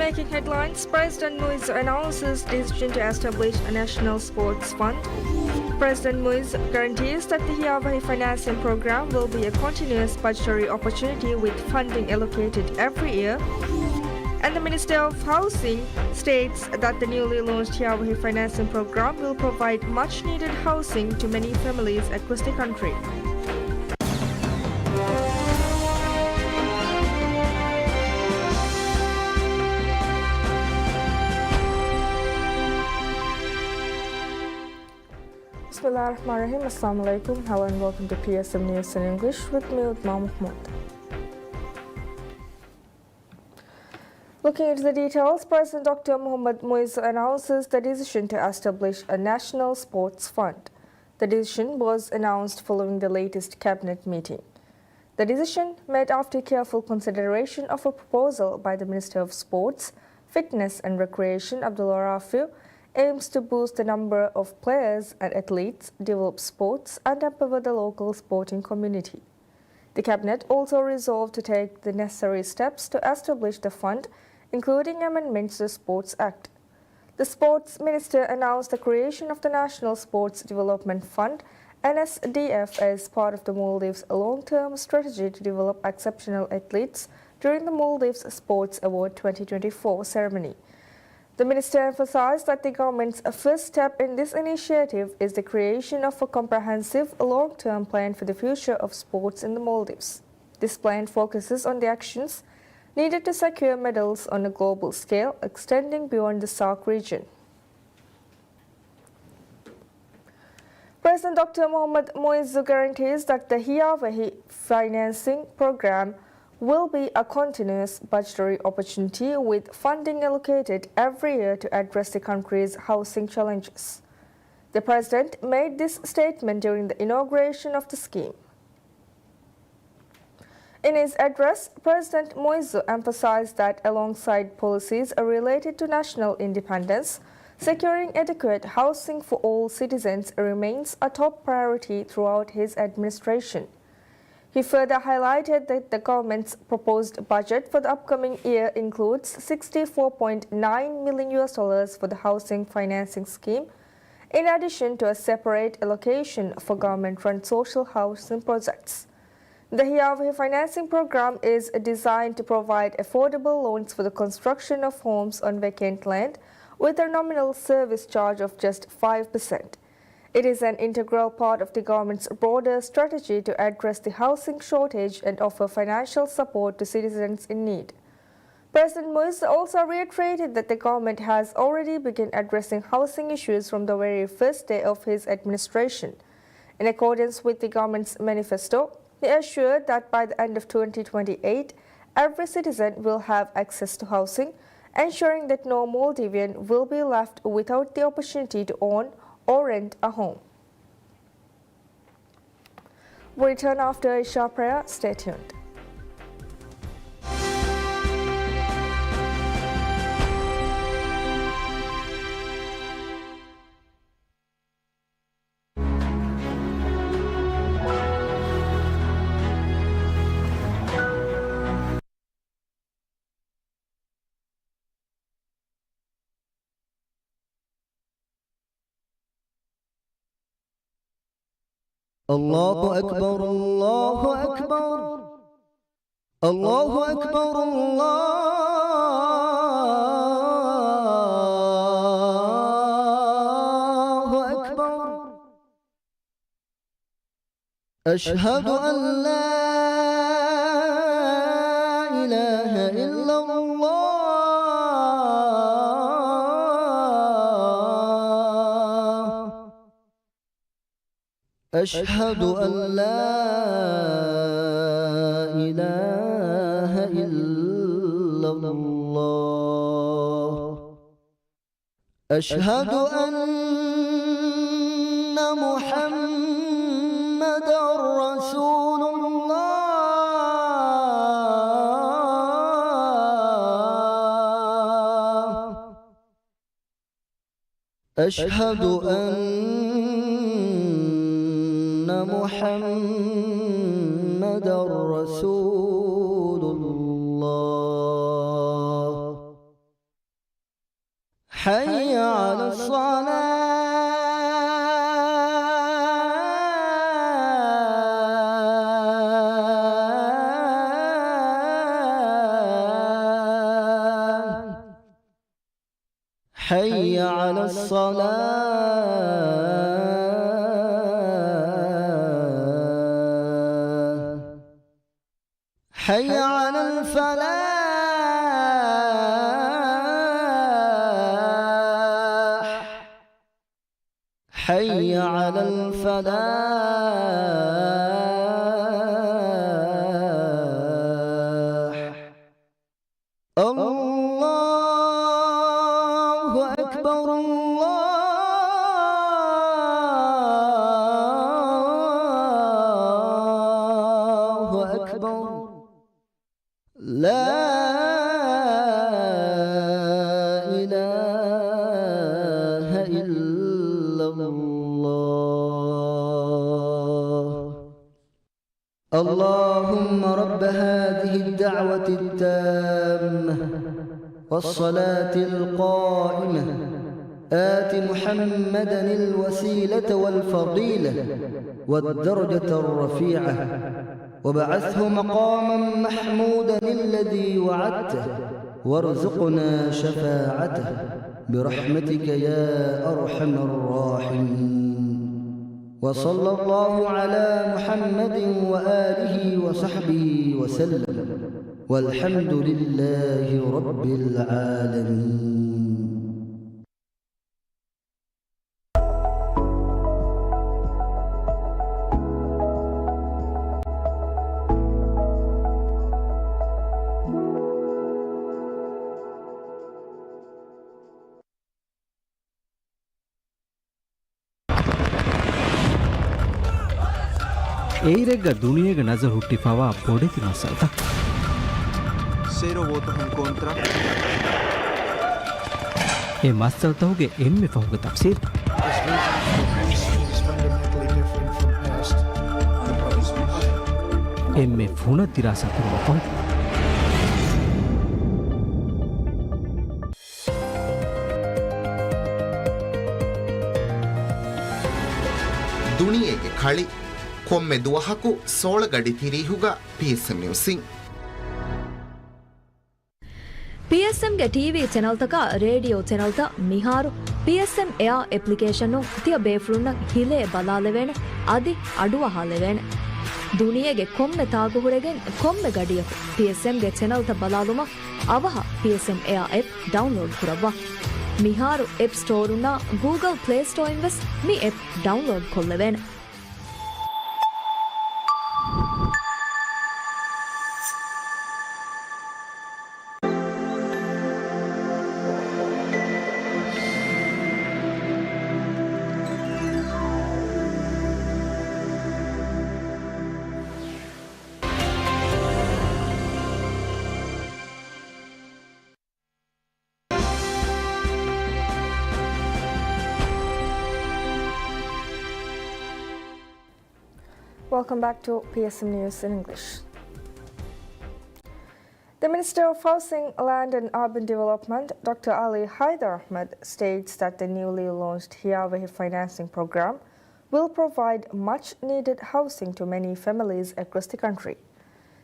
making headlines, President Muiz announces decision to establish a national sports fund. President Muiz guarantees that the Hiawahi financing program will be a continuous budgetary opportunity with funding allocated every year. And the Minister of Housing states that the newly launched Hiawahi financing program will provide much needed housing to many families across the country. Bismillahirrahmanirrahim. Assalamu alaikum. Hello and welcome to PSM News in English with me, Utma Mahmoud. Looking into the details, President Dr. Mohammad Muiz announces the decision to establish a national sports fund. The decision was announced following the latest cabinet meeting. The decision, made after careful consideration of a proposal by the Minister of Sports, Fitness and Recreation, Abdullah Rafiu, aims to boost the number of players and athletes, develop sports, and empower the local sporting community. The Cabinet also resolved to take the necessary steps to establish the fund, including amendments to the Sports Act. The Sports Minister announced the creation of the National Sports Development Fund, NSDF, as part of the Maldives' long-term strategy to develop exceptional athletes during the Maldives Sports Award 2024 ceremony. The Minister emphasized that the government's first step in this initiative is the creation of a comprehensive long-term plan for the future of sports in the Maldives. This plan focuses on the actions needed to secure medals on a global scale, extending beyond the SAARC region. President Dr. Mohammad Muiz guarantees that the Hiawahi financing program will be a continuous budgetary opportunity with funding allocated every year to address the country's housing challenges. The President made this statement during the inauguration of the scheme. In his address, President Muiz emphasized that alongside policies related to national independence, securing adequate housing for all citizens remains a top priority throughout his administration. He further highlighted that the government's proposed budget for the upcoming year includes $64.9 million for the housing financing scheme, in addition to a separate allocation for government-run social housing projects. The Hiawahi financing program is designed to provide affordable loans for the construction of homes on vacant land with a nominal service charge of just 5%. It is an integral part of the government's broader strategy to address the housing shortage and offer financial support to citizens in need. President Muiz also reiterated that the government has already begun addressing housing issues from the very first day of his administration. In accordance with the government's manifesto, he assured that by the end of 2028, every citizen will have access to housing, ensuring that no Maldivian will be left without the opportunity to own or rent a home. We return after Isha prayer. Stay tuned. الله أكبر الله أكبر الله أكبر الله أكبر أشهد أن لا إله إلا الله أشهد أن لا إله إلا الله أشهد أن محمدا رسول الله أشهد أن محمدا رسول الله حي على الصلاة حي على الفلاح حي على الفلاح الله أكبر الله أكبر لا إله إلا الله اللهم رب هذه الدعوة التامة والصلاة القائمة آت محمدا الوسيلة والفضيلة والدرجة الرفيعة وبعثه مقاما محمودا الذي وعدته وارزقنا شفاعته برحمتك يا أرحم الراحمين وصلى الله على محمد وآله وصحبه وسلم والحمد لله رب العالمين. ඒරෙග්ග දුනියග නසර් ಹುಟ್ಟಿ ಪವಾ ಪೊಡೆತಿ ಮಸಲ್ತ cero votos en contra. A මස්සල් තවුගේ එම්මෙ ෆහුග තෆ්සීර් This is fundamentally different from past proposals. එම්මෙ ෆුණ තිරාසා කරව ෆහුග ದುನಿಯೆಗೆ ಕಳಿ ಕೊಮ್ಮೆ ದುವಹಕು ಸೋಳಗಡಿ ತಿರಿಹುಗ PSM ನ್ಯೂಸಿಂಗ್ PSM ಗೆ TV channel ತಕ radio channel ತ ಮಿಹಾರು PSM ಎಯಾ application ತಿಯ ಬೇಫ್ರುನ್ನ ಹಿಲೆ ಬಲಾಲೆವೇನೆ ಅದಿ ಅಡುವ ಹಾಲೆವೇನೆ ದುನಿಯೆಗೆ ಕೊಮ್ಮೆ ತಾಗುಹುರೆಗೆ ಕೊಮ್ಮೆ ಗಡಿಯ PSM ಗೆ channel ತ ಬಲಾಲುಮ ಅವಹ PSM ಎಯಾ ಆಪ್ ಡೌನ್ಲೋಡ್ ಕುರವ್ವ ಮಿಹಾರು ಆಪ್ ಸ್ಟೋರ್ ಉನ್ನ ಗೂಗಲ್ ಪ್ಲೇ ಸ್ಟೋರ್ ಇನ್ವೆಸ್ ಮಿ ಆಪ್ ಡೌನ್ಲೋಡ್ ಕೊಲ್ಲವೇನೆ Welcome back to PSM News in English. The Minister of Housing, Land and Urban Development, Dr. Ali Haider Ahmed, states that the newly launched Hiyawahi financing program will provide much-needed housing to many families across the country.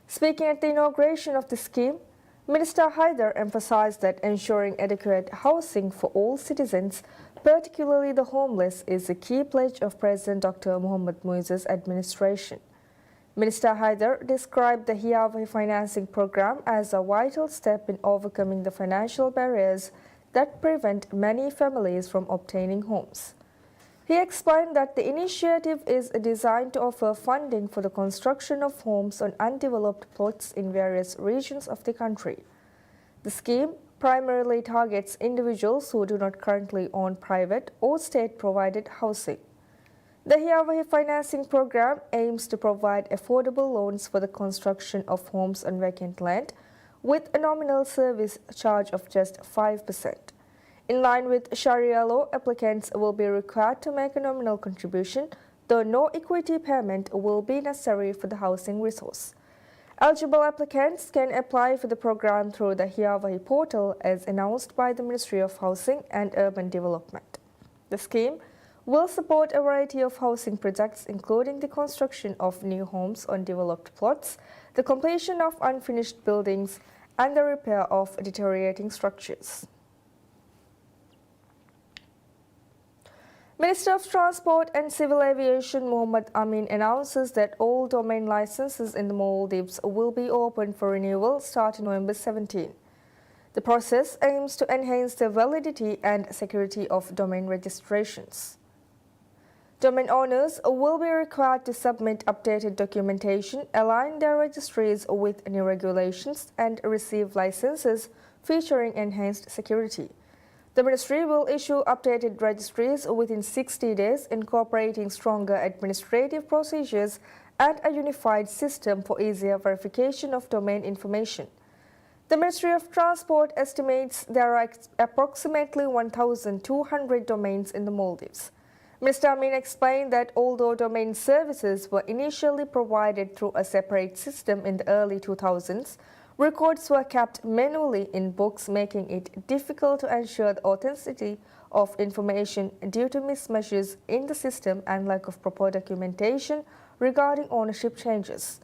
Speaking at the inauguration of the scheme, Minister Haider emphasized that ensuring adequate housing for all citizens, particularly the homeless, is a key pledge of President Dr. Mohamed Muiz's administration. Minister Haider described the Hiyawahi financing program as a vital step in overcoming the financial barriers that prevent many families from obtaining homes. He explained that the initiative is designed to offer funding for the construction of homes on undeveloped plots in various regions of the country. The scheme primarily targets individuals who do not currently own private or state-provided housing. The Hiyawahi financing program aims to provide affordable loans for the construction of homes on vacant land with a nominal service charge of just 5%. In line with Sharia law, applicants will be required to make a nominal contribution, though no equity payment will be necessary for the housing resource. Eligible applicants can apply for the program through the Hiyawahi portal as announced by the Ministry of Housing and Urban Development. The scheme will support a variety of housing projects including the construction of new homes on developed plots, the completion of unfinished buildings and the repair of deteriorating structures. Minister of Transport and Civil Aviation Mohammed Amin announces that all domain licenses in the Maldives will be open for renewal starting November 17. The process aims to enhance the validity and security of domain registrations. Domain owners will be required to submit updated documentation, align their registries with new regulations, and receive licenses featuring enhanced security. The ministry will issue updated registries within 60 days, incorporating stronger administrative procedures and a unified system for easier verification of domain information. The Ministry of Transport estimates there are approximately 1,200 domains in the Maldives. Mr. Amin explained that although domain services were initially provided through a separate system in the early 2000s, records were kept manually in books, making it difficult to ensure the authenticity of information due to mismatches in the system and lack of proper documentation regarding ownership changes.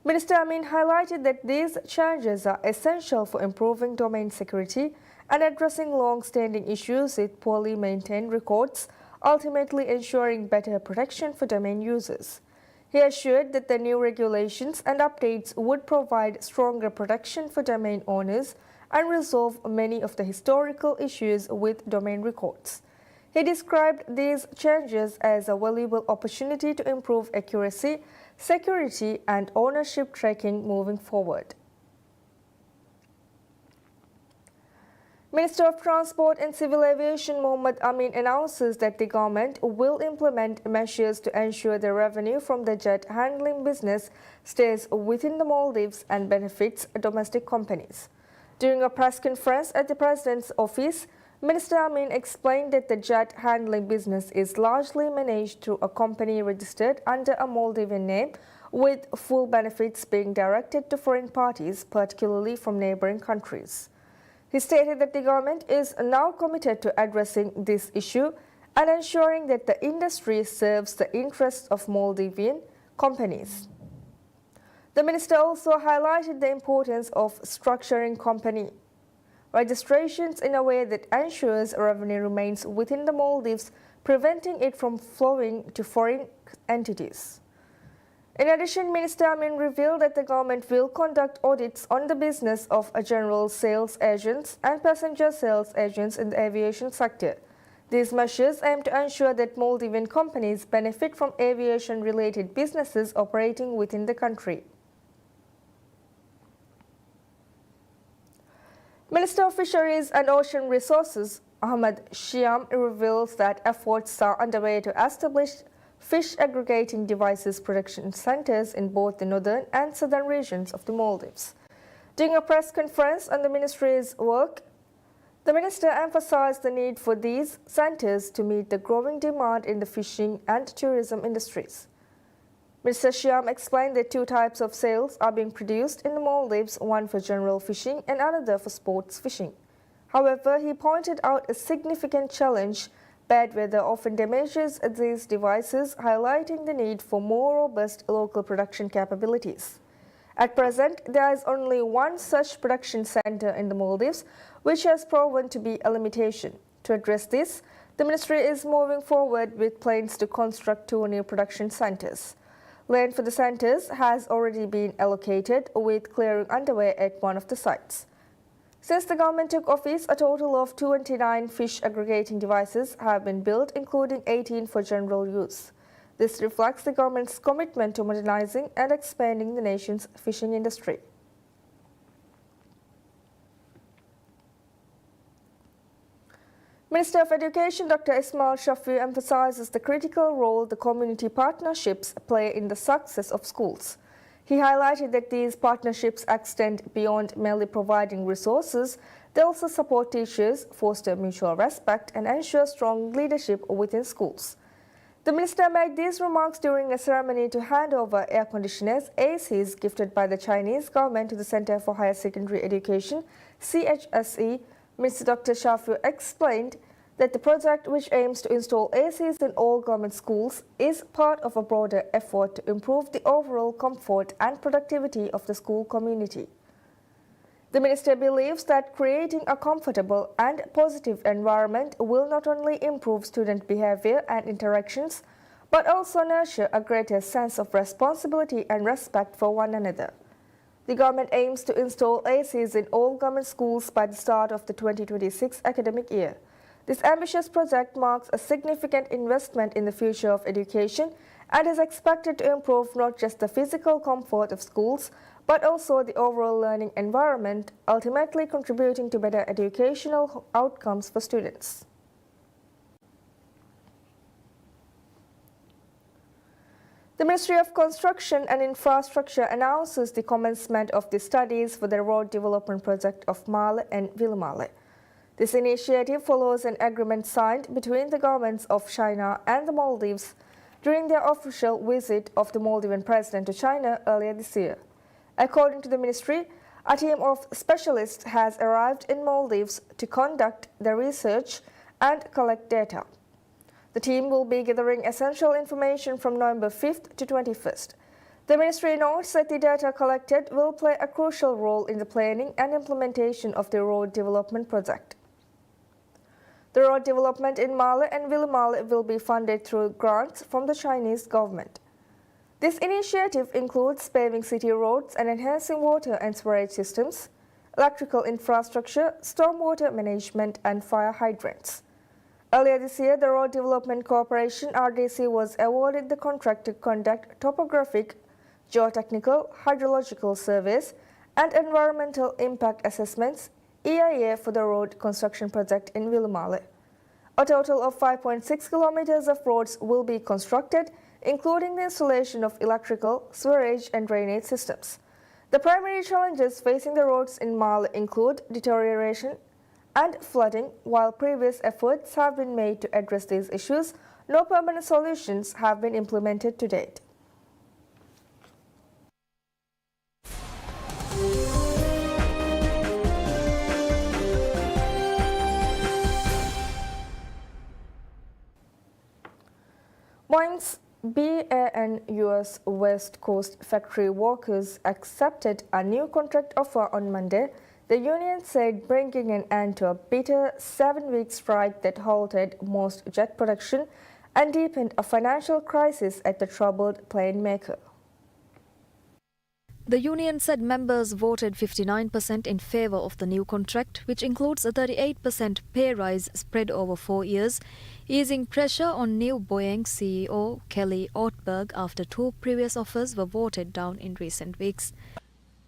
Minister Amin highlighted that these changes are essential for improving domain security and addressing long-standing issues with poorly maintained records, ultimately ensuring better protection for domain users. He assured that the new regulations and updates would provide stronger protection for domain owners and resolve many of the historical issues with domain records. He described these changes as a valuable opportunity to improve accuracy, security, and ownership tracking moving forward. Minister of Transport and Civil Aviation Mohammed Amin announces that the government will implement measures to ensure the revenue from the jet handling business stays within the Maldives and benefits domestic companies. During a press conference at the President's office, Minister Amin explained that the jet handling business is largely managed through a company registered under a Maldivian name, with full benefits being directed to foreign parties, particularly from neighboring countries. He stated that the government is now committed to addressing this issue and ensuring that the industry serves the interests of Maldivian companies. The minister also highlighted the importance of structuring company registrations in a way that ensures revenue remains within the Maldives, preventing it from flowing to foreign entities. In addition, Minister Amin revealed that the government will conduct audits on the business of general sales agents and passenger sales agents in the aviation sector. These measures aim to ensure that Maldivian companies benefit from aviation-related businesses operating within the country. Minister of Fisheries and Ocean Resources Ahmad Shiam reveals that efforts are underway to establish fish aggregating devices production centers in both the northern and southern regions of the Maldives. During a press conference on the ministry's work, the minister emphasized the need for these centers to meet the growing demand in the fishing and tourism industries. Mr. Shiam explained that two types of sails are being produced in the Maldives, one for general fishing and another for sports fishing. However, he pointed out a significant challenge: bad weather often damages these devices, highlighting the need for more robust local production capabilities. At present, there is only one such production center in the Maldives, which has proven to be a limitation. To address this, the ministry is moving forward with plans to construct 2 new production centers. Land for the centers has already been allocated, with clearing underway at one of the sites. Since the government took office, a total of 29 fish aggregating devices have been built, including 18 for general use. This reflects the government's commitment to modernizing and expanding the nation's fishing industry. Minister of Education Dr. Ismail Shafi emphasizes the critical role the community partnerships play in the success of schools. He highlighted that these partnerships extend beyond merely providing resources. They also support teachers, foster mutual respect, and ensure strong leadership within schools. The minister made these remarks during a ceremony to hand over air conditioners, ACs, gifted by the Chinese government to the Center for Higher Secondary Education, CHSE. Mr. Dr. Shafi explained that the project, which aims to install ACs in all government schools, is part of a broader effort to improve the overall comfort and productivity of the school community. The minister believes that creating a comfortable and positive environment will not only improve student behavior and interactions, but also nurture a greater sense of responsibility and respect for one another. The government aims to install ACs in all government schools by the start of the 2026 academic year. This ambitious project marks a significant investment in the future of education and is expected to improve not just the physical comfort of schools, but also the overall learning environment, ultimately contributing to better educational outcomes for students. The Ministry of Construction and Infrastructure announces the commencement of the studies for the road development project of Male and Vilmale. This initiative follows an agreement signed between the governments of China and the Maldives during their official visit of the Maldivian president to China earlier this year. According to the ministry, a team of specialists has arrived in Maldives to conduct the research and collect data. The team will be gathering essential information from November 5th to 21st. The ministry notes that the data collected will play a crucial role in the planning and implementation of the road development project. The road development in Male and Vilmale will be funded through grants from the Chinese government. This initiative includes paving city roads and enhancing water and sewerage systems, electrical infrastructure, stormwater management, and fire hydrants. Earlier this year, the Road Development Corporation (RDC) was awarded the contract to conduct topographic, geotechnical, hydrological surveys, and environmental impact assessments (EIA) for the road construction project in Vilmale. A total of 5.6 kilometers of roads will be constructed, including the installation of electrical, sewerage, and drainage systems. The primary challenges facing the roads in Male include deterioration and flooding. While previous efforts have been made to address these issues, no permanent solutions have been implemented to date. Boeing's BAN US West Coast factory workers accepted a new contract offer on Monday, the union said, bringing an end to a bitter 7-week strike that halted most jet production and deepened a financial crisis at the troubled plane maker. The union said members voted 59% in favor of the new contract, which includes a 38% pay rise spread over 4 years, easing pressure on new Boeing CEO Kelly Ortberg after 2 previous offers were voted down in recent weeks.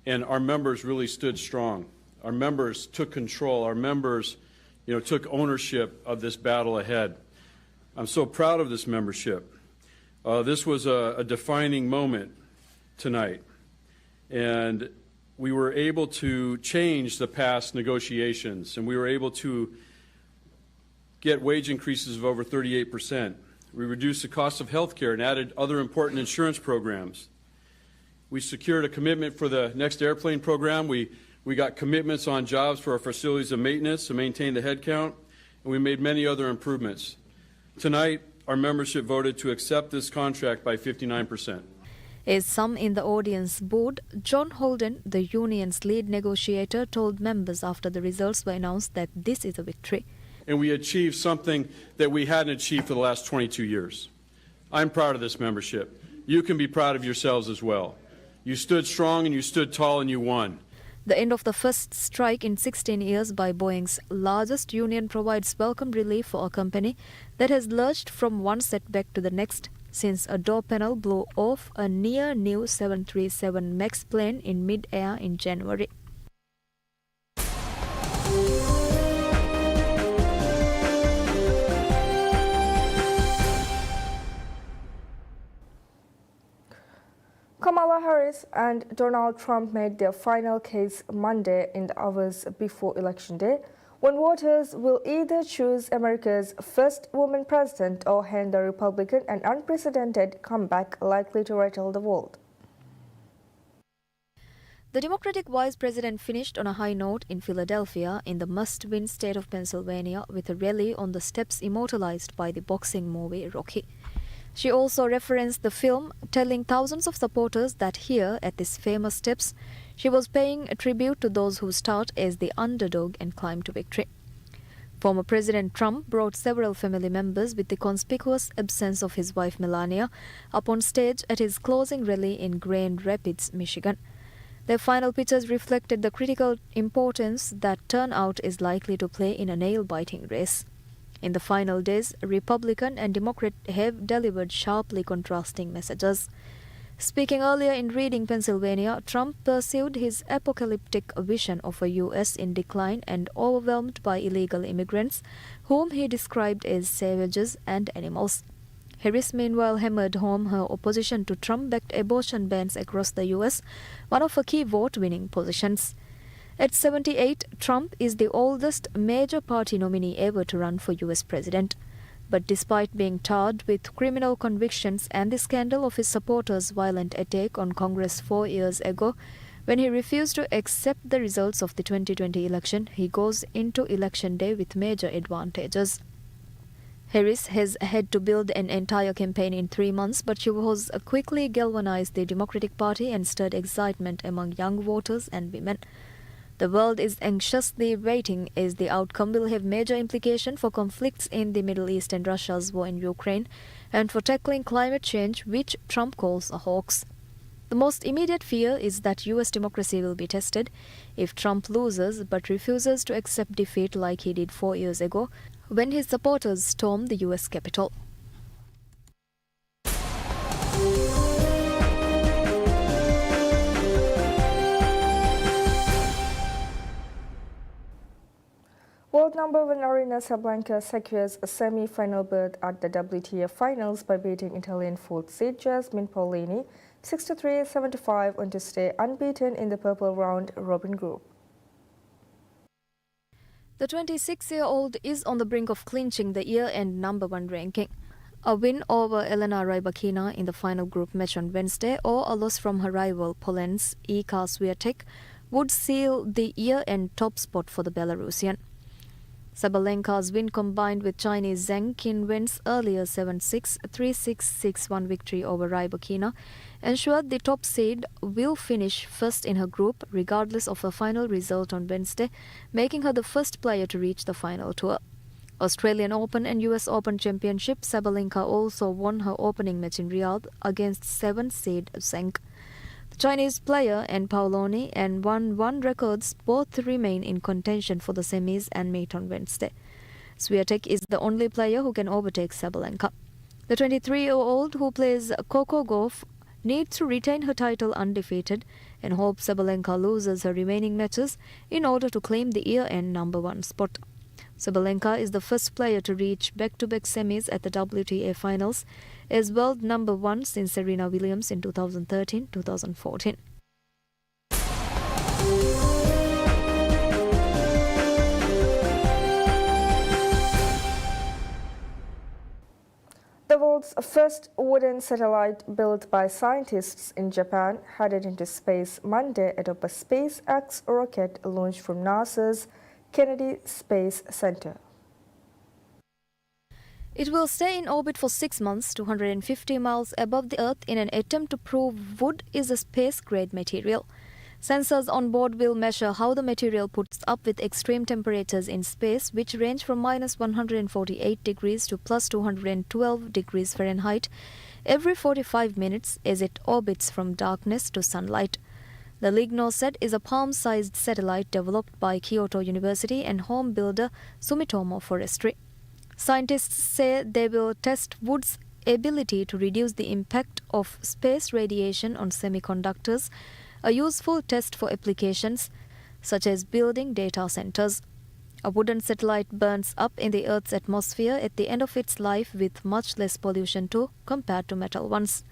And our members really stood strong. Our members took control. Our members, took ownership of this battle ahead. I'm so proud of this membership. This was a defining moment tonight. And we were able to change the past negotiations, and we were able to get wage increases of over 38%. We reduced the cost of health care and added other important insurance programs. We secured a commitment for the next airplane program. We got commitments on jobs for our facilities and maintenance to maintain the headcount, and we made many other improvements. Tonight, our membership voted to accept this contract by 59%. As some in the audience booed, John Holden, the union's lead negotiator, told members after the results were announced that this is a victory. And we achieved something that we hadn't achieved for the last 22 years. I'm proud of this membership. You can be proud of yourselves as well. You stood strong and you stood tall and you won. The end of the first strike in 16 years by Boeing's largest union provides welcome relief for a company that has lurched from one setback to the next since a door panel blew off a near-new 737 MAX plane in mid-air in January. Kamala Harris and Donald Trump made their final case Monday in the hours before Election Day, when voters will either choose America's first woman president or hand the Republican an unprecedented comeback likely to rattle the world. The Democratic vice president finished on a high note in Philadelphia in the must-win state of Pennsylvania with a rally on the steps immortalized by the boxing movie Rocky. She also referenced the film, telling thousands of supporters that here, at these famous steps, She was paying a tribute to those who start as the underdog and climb to victory. Former President Trump brought several family members with the conspicuous absence of his wife Melania up on stage at his closing rally in Grand Rapids, Michigan. Their final pictures reflected the critical importance that turnout is likely to play in a nail-biting race. In the final days, Republican and Democrat have delivered sharply contrasting messages. Speaking earlier in Reading, Pennsylvania, Trump pursued his apocalyptic vision of a U.S. in decline and overwhelmed by illegal immigrants, whom he described as savages and animals. Harris, meanwhile, hammered home her opposition to Trump-backed abortion bans across the U.S., one of her key vote-winning positions. At 78, Trump is the oldest major party nominee ever to run for U.S. president. But despite being tarred with criminal convictions and the scandal of his supporters' violent attack on Congress 4 years ago, when he refused to accept the results of the 2020 election, he goes into Election Day with major advantages. Harris has had to build an entire campaign in 3 months, but she was quickly galvanized the Democratic Party and stirred excitement among young voters and women. The world is anxiously waiting as the outcome will have major implications for conflicts in the Middle East and Russia's war in Ukraine, and for tackling climate change, which Trump calls a hoax. The most immediate fear is that U.S. democracy will be tested if Trump loses but refuses to accept defeat like he did 4 years ago, when his supporters stormed the U.S. Capitol. World number 1 Aryna Sabalenka secures a semi-final berth at the WTA Finals by beating Italian 4th seed Jasmine Paolini 63-75 on Tuesday, unbeaten in the purple round-robin group. The 26-year-old is on the brink of clinching the year-end number 1 ranking. A win over Elena Rybakina in the final group match on Wednesday, or a loss from her rival Poland's Iga Swiatek, would seal the year-end top spot for the Belarusian. Sabalenka's win, combined with Chinese Zheng Qinwen's earlier 7-6, 3-6, 6-1 victory over Rybakina, ensured the top seed will finish first in her group regardless of her final result on Wednesday, making her the first player to reach the final tour. Australian Open and US Open Championship, Sabalenka also won her opening match in Riyadh against 7th seed Zheng. The Chinese player and Paolini and 1-1 records both remain in contention for the semis and meet on Wednesday. Swiatek is the only player who can overtake Sabalenka. The 23-year-old, who plays Coco Gauff, needs to retain her title undefeated and hopes Sabalenka loses her remaining matches in order to claim the year-end number 1 spot. Sabalenka is the first player to reach back-to-back semis at the WTA Finals as world number 1 since Serena Williams in 2013-2014. The world's first wooden satellite built by scientists in Japan headed into space Monday atop a SpaceX rocket launched from NASA's Kennedy Space Center. It will stay in orbit for 6 months, 250 miles above the Earth, in an attempt to prove wood is a space-grade material. Sensors on board will measure how the material puts up with extreme temperatures in space, which range from -148 degrees to +212 degrees Fahrenheit, every 45 minutes as it orbits from darkness to sunlight. The LignoSat is a palm-sized satellite developed by Kyoto University and home builder Sumitomo Forestry. Scientists say they will test wood's ability to reduce the impact of space radiation on semiconductors, a useful test for applications such as building data centers. A wooden satellite burns up in the Earth's atmosphere at the end of its life with much less pollution too compared to metal ones.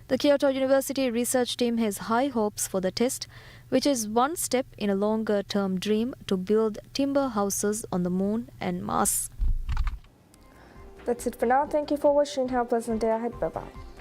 The Kyoto University research team has high hopes for the test, which is one step in a longer-term dream to build timber houses on the Moon and Mars. That's it for now. Thank you for watching. Have a pleasant day ahead. Bye-bye.